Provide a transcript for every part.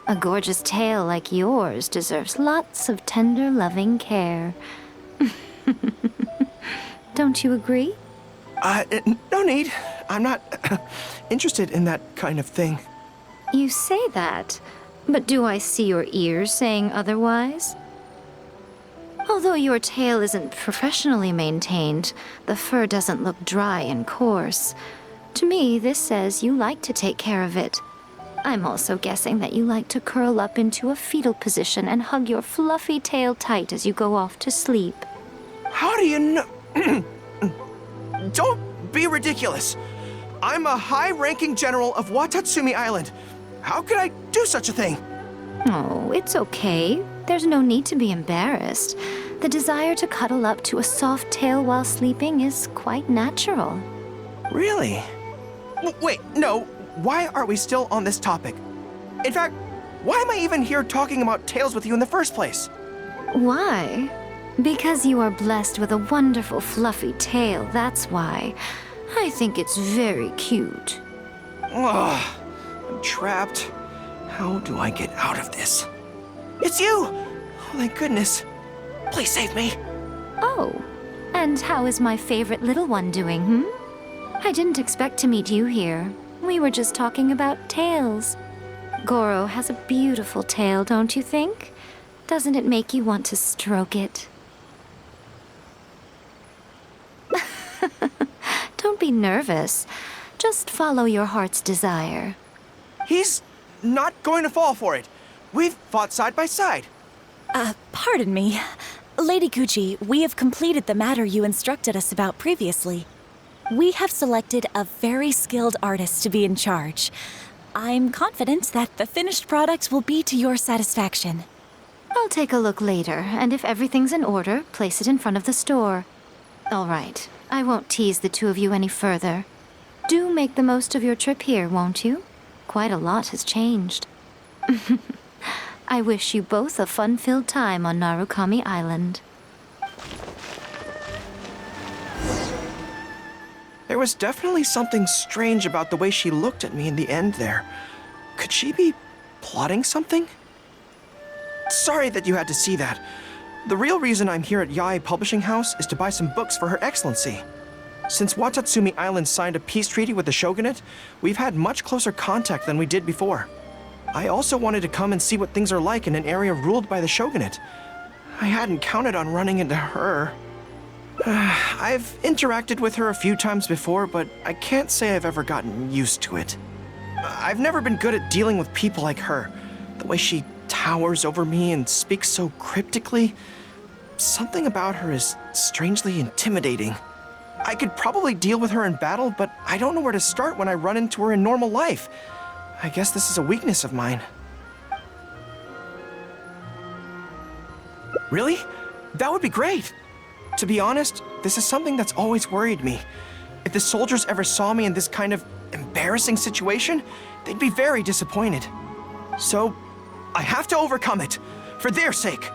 A gorgeous tail like yours deserves lots of tender, loving care. Don't you agree? No need. I'm not interested in that kind of thing. You say that, but do I see your ears saying otherwise? Although your tail isn't professionally maintained, the fur doesn't look dry and coarse. To me, this says you like to take care of it. I'm also guessing that you like to curl up into a fetal position and hug your fluffy tail tight as you go off to sleep. How do you know? Don't be ridiculous. I'm a high-ranking general of Watatsumi Island. How could I do such a thing? Oh, it's okay. There's no need to be embarrassed. The desire to cuddle up to a soft tail while sleeping is quite natural. Really? Wait, no. Why are we still on this topic? In fact, why am I even here talking about tails with you in the first place? Why? Because you are blessed with a wonderful fluffy tail, that's why. I think it's very cute. Ugh, I'm trapped. How do I get out of this? It's you! Oh, thank goodness. Please save me. Oh, and how is my favorite little one doing, I didn't expect to meet you here. We were just talking about tails. Gorou has a beautiful tail, don't you think? Doesn't it make you want to stroke it? Don't be nervous. Just follow your heart's desire. He's not going to fall for it. We've fought side by side. Pardon me. Lady Gucci, we have completed the matter you instructed us about previously. We have selected a very skilled artist to be in charge. I'm confident that the finished product will be to your satisfaction. I'll take a look later, and if everything's in order, place it in front of the store. All right, I won't tease the two of you any further. Do make the most of your trip here, won't you? Quite a lot has changed. I wish you both a fun-filled time on Narukami Island. There was definitely something strange about the way she looked at me in the end there. Could she be plotting something? Sorry that you had to see that. The real reason I'm here at Yae Publishing House is to buy some books for Her Excellency. Since Watatsumi Island signed a peace treaty with the shogunate, we've had much closer contact than we did before. I also wanted to come and see what things are like in an area ruled by the shogunate. I hadn't counted on running into her. I've interacted with her a few times before, but I can't say I've ever gotten used to it. I've never been good at dealing with people like her. The way she towers over me and speaks so cryptically. Something about her is strangely intimidating. I could probably deal with her in battle, but I don't know where to start when I run into her in normal life. I guess this is a weakness of mine. Really? That would be great. To be honest, this is something that's always worried me. If the soldiers ever saw me in this kind of embarrassing situation, they'd be very disappointed. So, I have to overcome it, for their sake.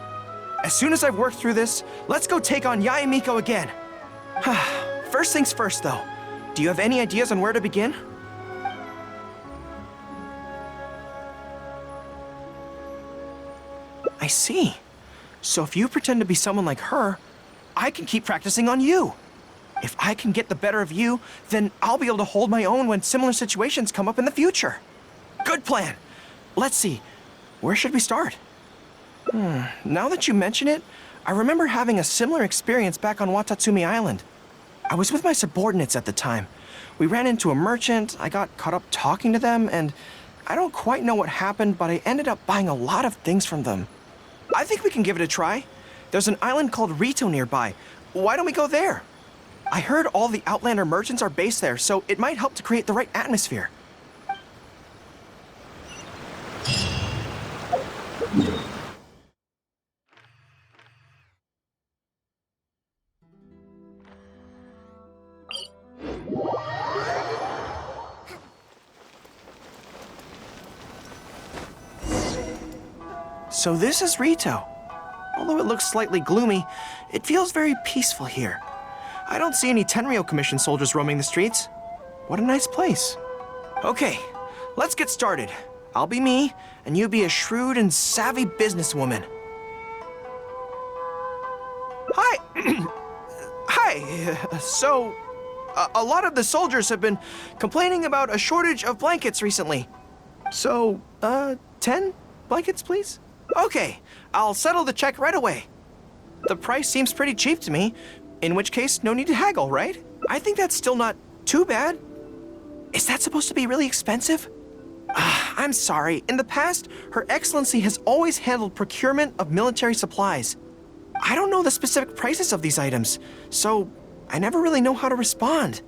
As soon as I've worked through this, let's go take on Yae Miko again. First things first, though. Do you have any ideas on where to begin? I see. So if you pretend to be someone like her, I can keep practicing on you. If I can get the better of you, then I'll be able to hold my own when similar situations come up in the future. Good plan. Let's see. Where should we start? Now that you mention it, I remember having a similar experience back on Watatsumi Island. I was with my subordinates at the time. We ran into a merchant, I got caught up talking to them, and I don't quite know what happened, but I ended up buying a lot of things from them. I think we can give it a try. There's an island called Rito nearby. Why don't we go there? I heard all the Outlander merchants are based there, so it might help to create the right atmosphere. So this is Rito. Although it looks slightly gloomy, it feels very peaceful here. I don't see any Tenryou Commission soldiers roaming the streets. What a nice place. Okay, let's get started. I'll be me, and you be a shrewd and savvy businesswoman. Hi! Hi! So, a lot of the soldiers have been complaining about a shortage of blankets recently. So, 10 blankets, please? Okay, I'll settle the check right away. The price seems pretty cheap to me, in which case, no need to haggle, right? I think that's still not too bad. Is that supposed to be really expensive? I'm sorry. In the past, Her Excellency has always handled procurement of military supplies. I don't know the specific prices of these items, so I never really know how to respond.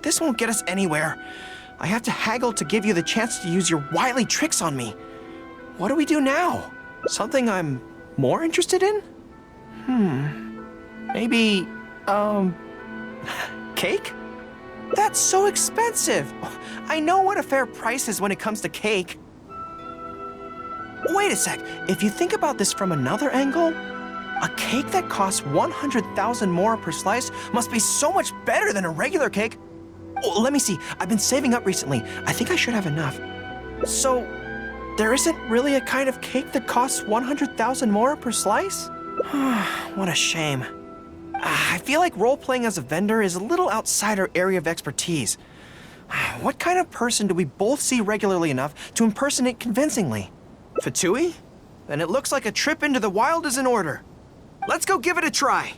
This won't get us anywhere. I have to haggle to give you the chance to use your wily tricks on me. What do we do now? Something I'm more interested in? Maybe, cake? That's so expensive. I know what a fair price is when it comes to cake. Wait a sec. If you think about this from another angle, a cake that costs 100,000 more per slice must be so much better than a regular cake. Oh, let me see. I've been saving up recently. I think I should have enough. So, there isn't really a kind of cake that costs 100,000 more per slice? What a shame. I feel like role-playing as a vendor is a little outside our area of expertise. What kind of person do we both see regularly enough to impersonate convincingly? Fatui? Then it looks like a trip into the wild is in order. Let's go give it a try.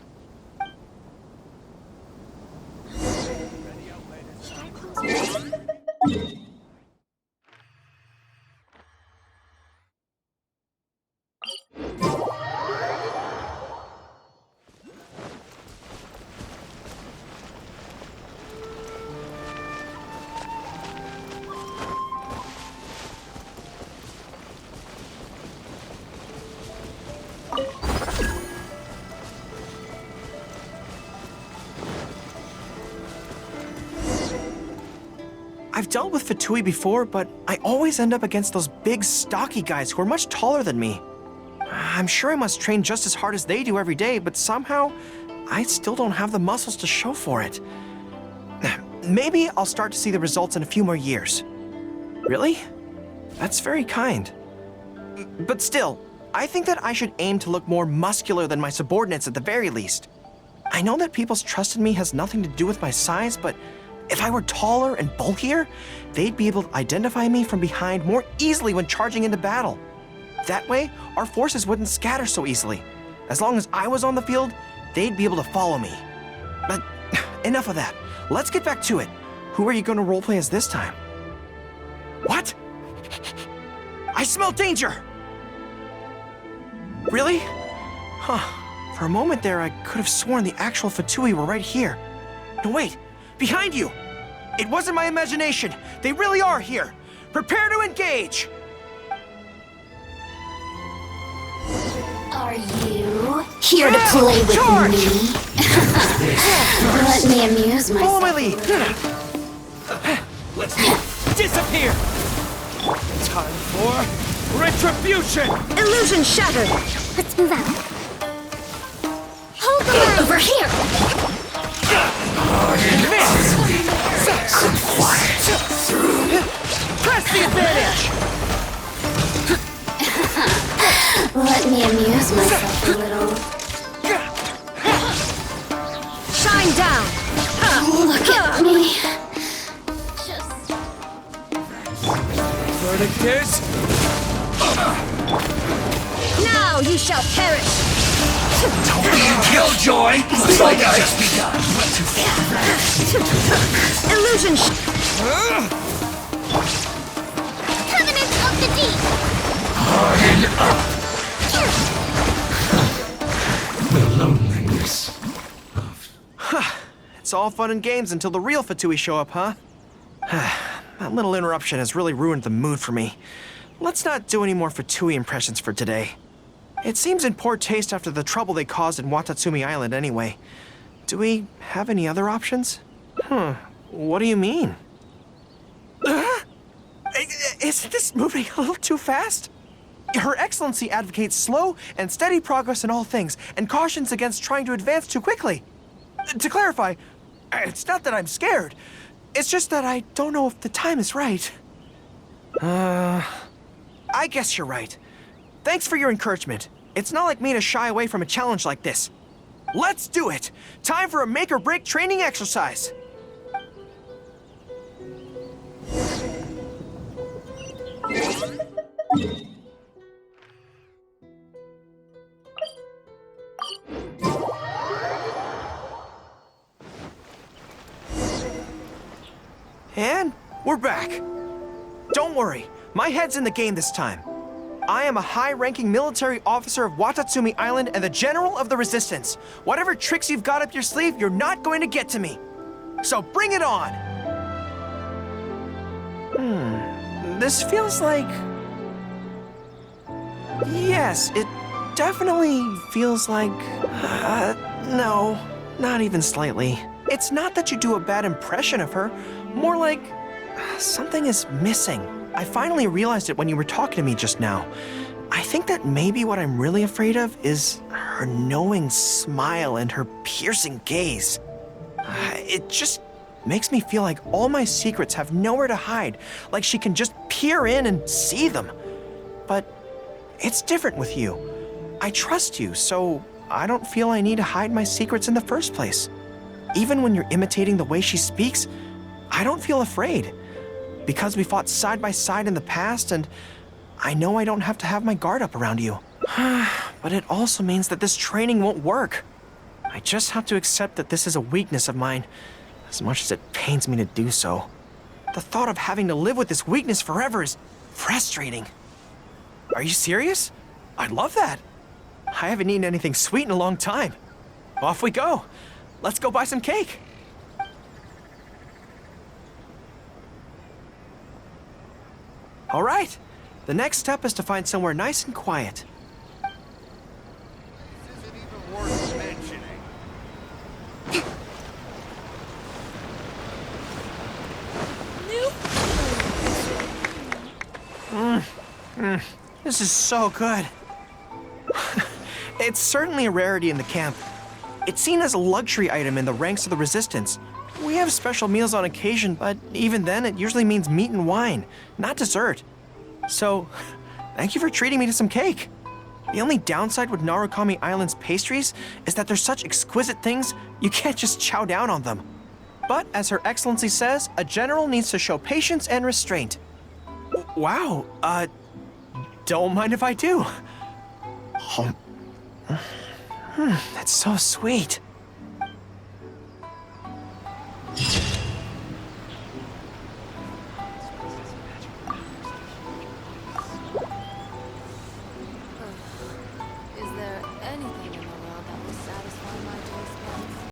I've dealt with Fatui before, but I always end up against those big, stocky guys who are much taller than me. I'm sure I must train just as hard as they do every day, but somehow, I still don't have the muscles to show for it. Maybe I'll start to see the results in a few more years. Really? That's very kind. But still, I think that I should aim to look more muscular than my subordinates at the very least. I know that people's trust in me has nothing to do with my size, but if I were taller and bulkier, they'd be able to identify me from behind more easily when charging into battle. That way, our forces wouldn't scatter so easily. As long as I was on the field, they'd be able to follow me. But enough of that. Let's get back to it. Who are you going to roleplay as this time? What? I smell danger! Really? Huh. For a moment there, I could have sworn the actual Fatui were right here. No, wait. Behind you! It wasn't my imagination. They really are here. Prepare to engage! Are you here to play with me? Let me amuse myself. Follow my lead. Let's disappear! Time for retribution! Illusion shattered! Let's move out. Hold the line! Over here! Press the advantage! Let me amuse myself a little. Shine down! Look at me. Verdict is... Now you shall perish! Killjoy! Looks like I've just begun. Illusion Covenant of the Deep. Harden up! The loneliness of... It's all fun and games until the real Fatui show up, huh? That little interruption has really ruined the mood for me. Let's not do any more Fatui impressions for today. It seems in poor taste after the trouble they caused in Watatsumi Island anyway. Do we have any other options? What do you mean? Isn't this moving a little too fast? Her Excellency advocates slow and steady progress in all things, and cautions against trying to advance too quickly. To clarify, it's not that I'm scared. It's just that I don't know if the time is right. I guess you're right. Thanks for your encouragement. It's not like me to shy away from a challenge like this. Let's do it! Time for a make-or-break training exercise! And we're back. Don't worry, my head's in the game this time. I am a high-ranking military officer of Watatsumi Island and the General of the Resistance. Whatever tricks you've got up your sleeve, you're not going to get to me. So bring it on! This feels like... Yes, it definitely feels like... no, not even slightly. It's not that you do a bad impression of her, more like something is missing. I finally realized it when you were talking to me just now. I think that maybe what I'm really afraid of is her knowing smile and her piercing gaze. It just makes me feel like all my secrets have nowhere to hide, like she can just peer in and see them. But it's different with you. I trust you, so I don't feel I need to hide my secrets in the first place. Even when you're imitating the way she speaks, I don't feel afraid. Because we fought side by side in the past, and I know I don't have to have my guard up around you. But it also means that this training won't work. I just have to accept that this is a weakness of mine, as much as it pains me to do so. The thought of having to live with this weakness forever is frustrating. Are you serious? I'd love that. I haven't eaten anything sweet in a long time. Off we go. Let's go buy some cake. All right. The next step is to find somewhere nice and quiet. This isn't even worth mentioning. This is so good. It's certainly a rarity in the camp. It's seen as a luxury item in the ranks of the Resistance. We have special meals on occasion, but even then it usually means meat and wine, not dessert. So, thank you for treating me to some cake. The only downside with Narukami Island's pastries is that they're such exquisite things, you can't just chow down on them. But as Her Excellency says, a general needs to show patience and restraint. Wow, don't mind if I do. That's so sweet.